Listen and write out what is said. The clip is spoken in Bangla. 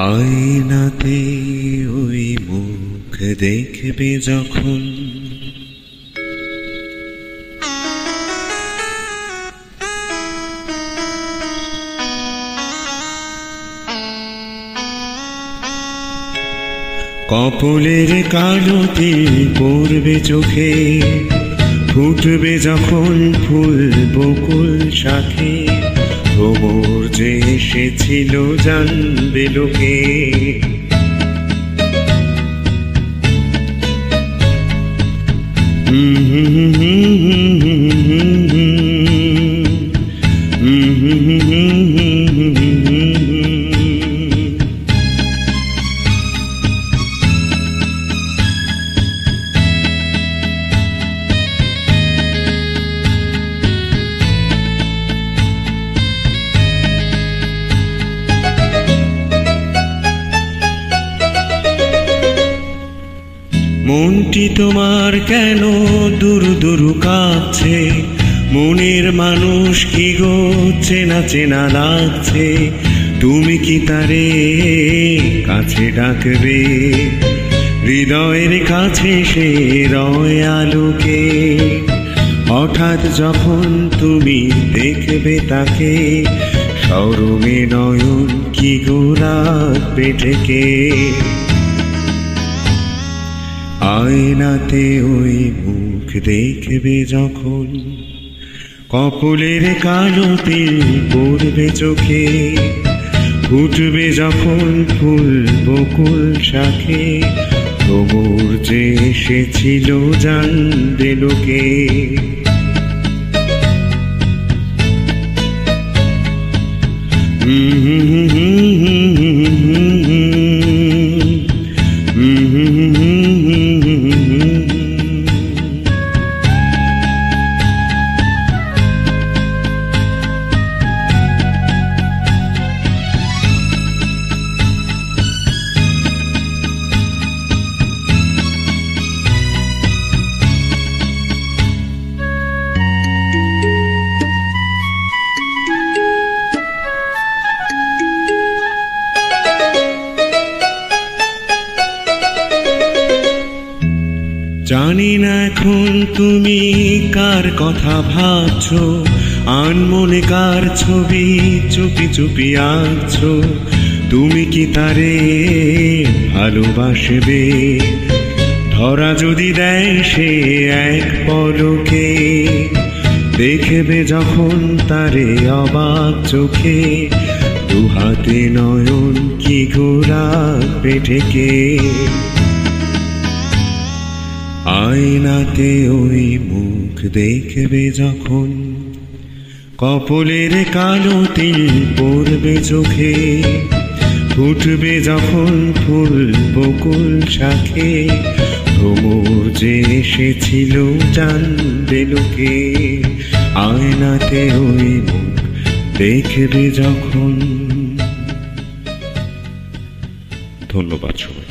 আয়নাতে ওই মুখ দেখবে যখন, কপলের কালো তিল পড়বে চোখে, ফুটবে যখন ফুল বকুল শাখে, ভ্রমর যে এসেছিল জানবে লোকে। মনটি তোমার কেন দুরু দুরু কাঁপছে, মনের মানুষ কি গো চেনা চেনা লাগছে, তুমি কি তারে কাছে ডাকবে, হৃদয়ের কাছে সে রয় আলোকে। হঠাৎ যখন তুমি দেখবে তাকে, শরমে নয়ন কি গো রাখবে ঢেকে। আয়নাতে ওই মুখ দেখবে যখন, কপলের কালো তিল পড়বে চোখে, ফুটবে যখন ফুল বকুল শাখে, ভ্রমর যে এসেছিল জানবে লোকে। জানি না এখন তুমি কার কথা ভাবছো, আনমনে কার ছবি চুপি চুপি আঁকছো, তুমি কি তারে ভালোবাসবে, ধরা যদি দেয় সে এক পলকে, দেখবে যখন তারে অবাক চোখে, দুহাতে নয়ন কি গো রাখবে ঢেকে। আয়নাতে ওই মুখ দেখবে যখন, কপলের কালো তিল পড়বে চোখে, ফুটবে যখন ফুল বকুল শাখে, ভ্রমর যে এসেছিল জানবে লোকে। আয়নাতে ওই মুখ দেখবে যখন। ধন্যবাদ সবাই।